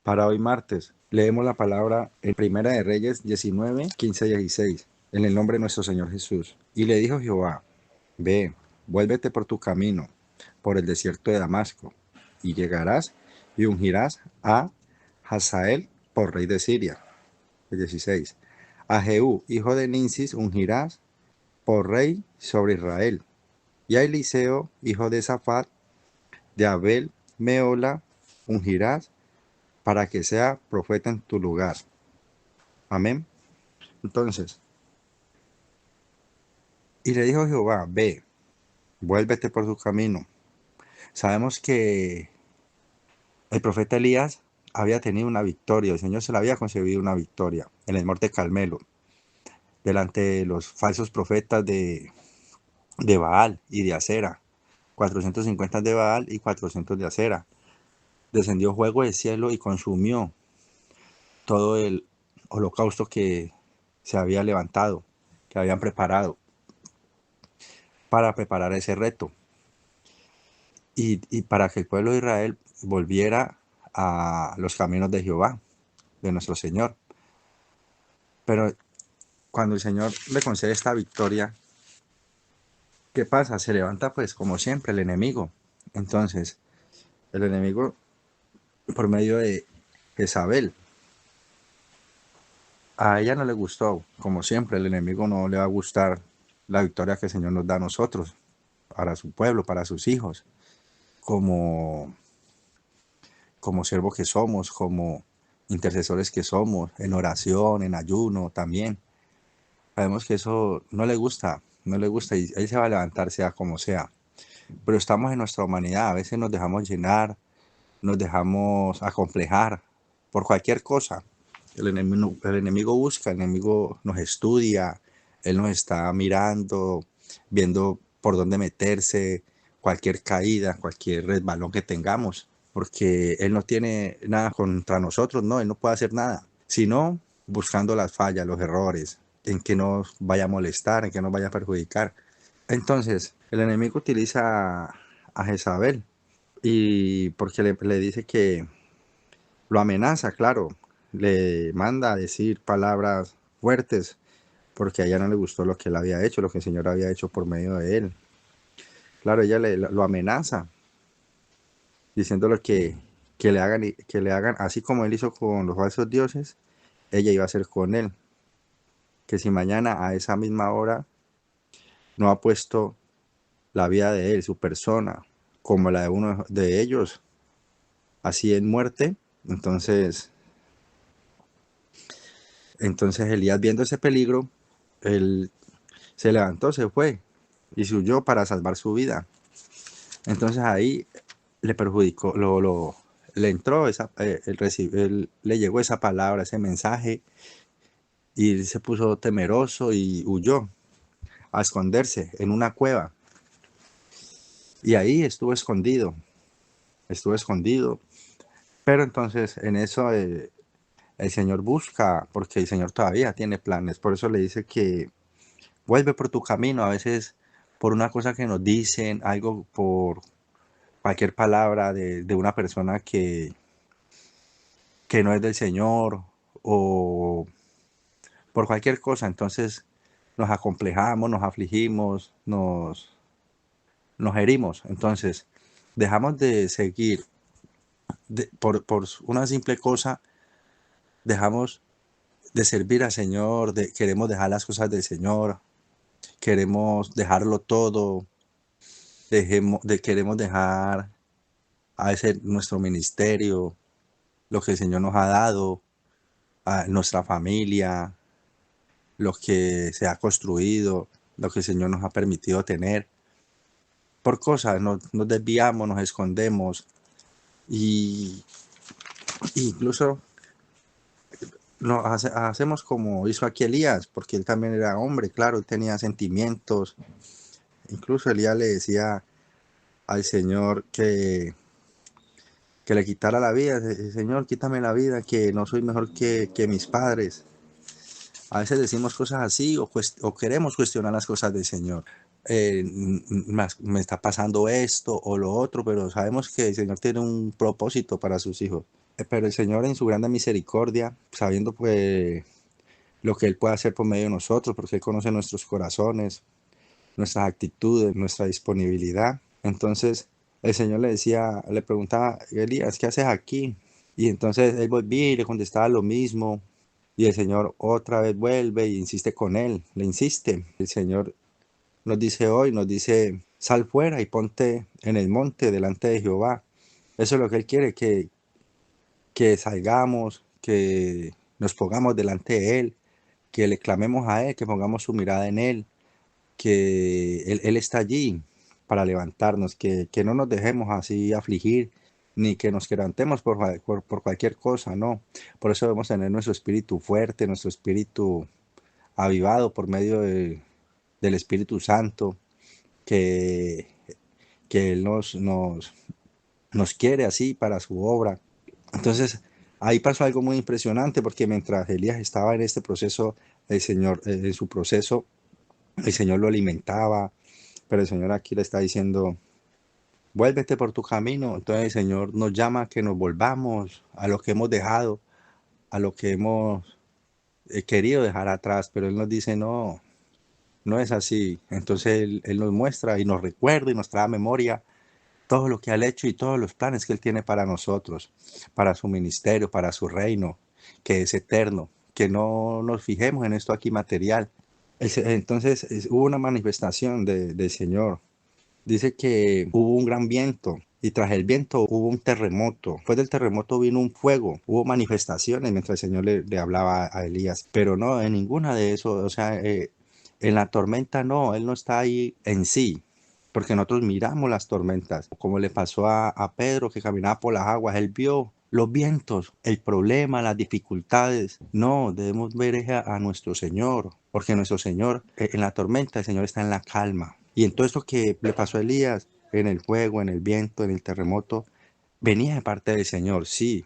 Para hoy martes, leemos la palabra en Primera de Reyes 19, 15, 16, en el nombre de nuestro Señor Jesús. Y le dijo Jehová, ve, vuélvete por tu camino, por el desierto de Damasco, y llegarás y ungirás a Hazael por rey de Siria. El 16. A Jehú, hijo de Ninsis, ungirás por rey sobre Israel. Y a Eliseo, hijo de Safat, de Abel Meola, ungirás para que sea profeta en tu lugar. Amén. Entonces, y le dijo Jehová, ve, vuélvete por tu camino. Sabemos que el profeta Elías había tenido una victoria, el Señor se le había concedido una victoria en el monte Carmelo, delante de los falsos profetas de Baal y de Acera, 450 de Baal y 400 de Acera. Descendió fuego del cielo y consumió todo el holocausto que se había levantado, que habían preparado para preparar ese reto y para que el pueblo de Israel volviera a los caminos de Jehová, de nuestro Señor. Pero cuando el Señor le concede esta victoria, ¿qué pasa? Se levanta pues como siempre el enemigo. Entonces, el enemigo por medio de Jezabel, a ella no le gustó, como siempre, el enemigo no le va a gustar la victoria que el Señor nos da a nosotros, para su pueblo, para sus hijos, como, como siervos que somos, como intercesores que somos, en oración, en ayuno también. Sabemos que eso no le gusta, no le gusta y él se va a levantar sea como sea. Pero estamos en nuestra humanidad, a veces nos dejamos llenar, nos dejamos acomplejar por cualquier cosa. El enemigo busca, el enemigo nos estudia, él nos está mirando, viendo por dónde meterse, cualquier caída, cualquier resbalón que tengamos, porque él no tiene nada contra nosotros, no, él no puede hacer nada, sino buscando las fallas, los errores, en que nos vaya a molestar, en que nos vaya a perjudicar. Entonces, el enemigo utiliza a Jezabel y porque le dice que lo amenaza, claro, le manda a decir palabras fuertes porque a ella no le gustó lo que él había hecho, lo que el Señor había hecho por medio de él. Claro, ella lo amenaza diciéndole que le hagan así como él hizo con los falsos dioses, ella iba a hacer con él. Que si mañana a esa misma hora no ha puesto la vida de él, su persona, como la de uno de ellos, así en muerte, entonces Elías viendo ese peligro, él se levantó, se fue y se huyó para salvar su vida. Entonces ahí le perjudicó, le entró él le llegó esa palabra, ese mensaje y se puso temeroso y huyó a esconderse en una cueva. Y ahí estuvo escondido. Pero entonces en eso el Señor busca, porque el Señor todavía tiene planes. Por eso le dice que vuelve por tu camino, a veces por una cosa que nos dicen, algo por cualquier palabra de una persona que no es del Señor o por cualquier cosa. Entonces nos acomplejamos, nos afligimos, nos herimos. Entonces dejamos de seguir por una simple cosa, dejamos de servir al Señor, queremos dejar las cosas del Señor, queremos dejarlo todo, queremos dejar a ese nuestro ministerio, lo que el Señor nos ha dado, a nuestra familia, lo que se ha construido, lo que el Señor nos ha permitido tener. Por cosas nos desviamos, nos escondemos y incluso hacemos como hizo aquí Elías, porque él también era hombre, claro, él tenía sentimientos. Incluso Elías le decía al Señor que le quitara la vida. Señor, quítame la vida, que no soy mejor que mis padres. A veces decimos cosas así o queremos cuestionar las cosas del Señor. Me está pasando esto o lo otro, pero sabemos que el Señor tiene un propósito para sus hijos. Pero el Señor en su grande misericordia, sabiendo pues lo que Él puede hacer por medio de nosotros, porque Él conoce nuestros corazones, nuestras actitudes, nuestra disponibilidad. Entonces el Señor le decía, le preguntaba, Elías, ¿qué haces aquí? Y entonces él volvía y le contestaba lo mismo. Y el Señor otra vez vuelve y insiste con él, le insiste. El Señor nos dice hoy, nos dice, sal fuera y ponte en el monte delante de Jehová. Eso es lo que Él quiere, que salgamos, que nos pongamos delante de Él, que le clamemos a Él, que pongamos su mirada en Él, que Él está allí para levantarnos, que no nos dejemos así afligir, ni que nos quebrantemos por cualquier cosa, no. Por eso debemos tener nuestro espíritu fuerte, nuestro espíritu avivado por medio del Espíritu Santo, que, que Él nos quiere así para su obra. Entonces, ahí pasó algo muy impresionante porque mientras Elías estaba en este proceso, el Señor, en su proceso, el Señor lo alimentaba, pero el Señor aquí le está diciendo, vuélvete por tu camino. Entonces el Señor nos llama a que nos volvamos a lo que hemos dejado, a lo que hemos querido dejar atrás, pero Él nos dice, no, no es así. Entonces Él nos muestra y nos recuerda y nos trae a memoria todo lo que ha hecho y todos los planes que Él tiene para nosotros, para su ministerio, para su reino, que es eterno, que no nos fijemos en esto aquí material. Entonces hubo una manifestación del Señor. Dice que hubo un gran viento y tras el viento hubo un terremoto. Después del terremoto vino un fuego. Hubo manifestaciones mientras el Señor le hablaba a Elías. Pero no, en ninguna de eso, o sea, en la tormenta no, Él no está ahí en sí. Porque nosotros miramos las tormentas, como le pasó a Pedro que caminaba por las aguas, él vio los vientos, el problema, las dificultades. No, debemos ver a nuestro Señor, porque nuestro Señor, en la tormenta, el Señor está en la calma. Y en todo esto que le pasó a Elías, en el fuego, en el viento, en el terremoto, venía de parte del Señor, sí,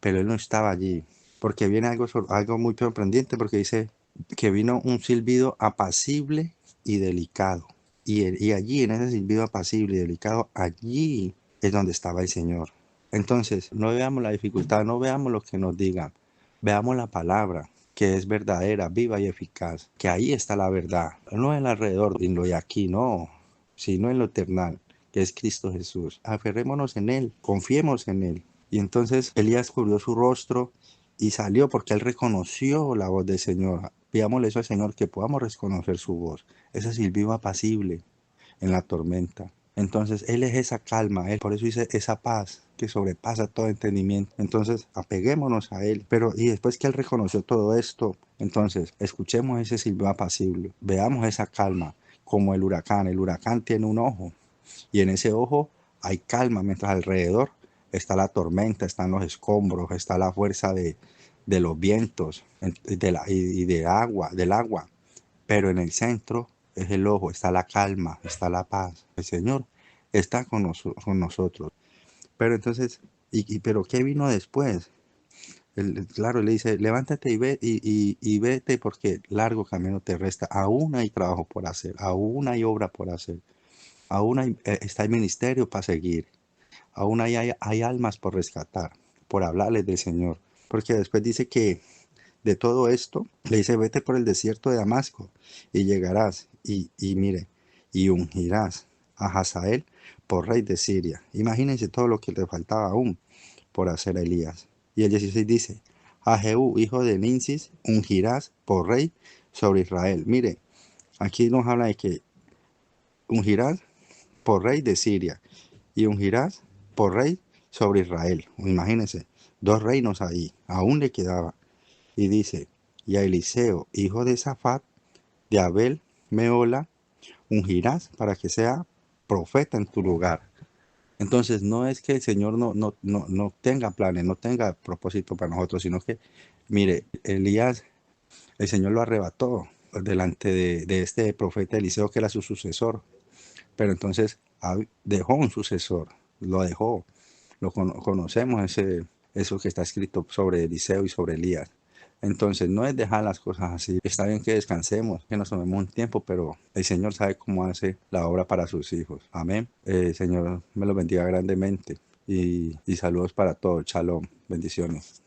pero él no estaba allí. Porque viene algo muy sorprendente, porque dice que vino un silbido apacible y delicado. Y allí, en ese silbido apacible y delicado, allí es donde estaba el Señor. Entonces, no veamos la dificultad, no veamos lo que nos digan, veamos la palabra, que es verdadera, viva y eficaz, que ahí está la verdad, no en el alrededor, en lo de aquí, no, sino en lo eternal, que es Cristo Jesús. Aferrémonos en Él, confiemos en Él. Y entonces Elías cubrió su rostro y salió porque él reconoció la voz del Señor. Pidámosle eso al Señor, que podamos reconocer su voz, ese silbido apacible en la tormenta. Entonces Él es esa calma, Él por eso dice esa paz que sobrepasa todo entendimiento. Entonces apeguémonos a Él. Pero y después que Él reconoció todo esto, entonces escuchemos ese silbido apacible, veamos esa calma como el huracán. El huracán tiene un ojo y en ese ojo hay calma, mientras alrededor está la tormenta, están los escombros, está la fuerza de los vientos y del agua. Pero en el centro es el ojo, está la calma, está la paz. El Señor está con nosotros. Pero entonces, pero ¿qué vino después? Claro, le dice, levántate y vete porque largo camino te resta. Aún hay trabajo por hacer, aún hay obra por hacer, aún está el ministerio para seguir, aún hay almas por rescatar, por hablarles del Señor. Porque después dice que de todo esto, le dice, vete por el desierto de Damasco y llegarás y mire, y ungirás a Hazael por rey de Siria. Imagínense todo lo que le faltaba aún por hacer a Elías. Y el 16 dice, a Jehú, hijo de Ninsis, ungirás por rey sobre Israel. Mire, aquí nos habla de que ungirás por rey de Siria y ungirás por rey sobre Israel. Imagínense, dos reinos ahí, aún le quedaba. Y dice, y a Eliseo, hijo de Safat, de Abel Meola, ungirás para que sea profeta en tu lugar. Entonces, no es que el Señor no tenga planes, no tenga propósito para nosotros, sino que, mire, Elías, el Señor lo arrebató delante de este profeta Eliseo, que era su sucesor. Pero entonces dejó un sucesor, lo dejó. Conocemos eso que está escrito sobre Eliseo y sobre Elías. Entonces, no es dejar las cosas así. Está bien que descansemos, que nos tomemos un tiempo, pero el Señor sabe cómo hace la obra para sus hijos. Amén. Señor, me lo bendiga grandemente. y saludos para todos. Shalom, bendiciones.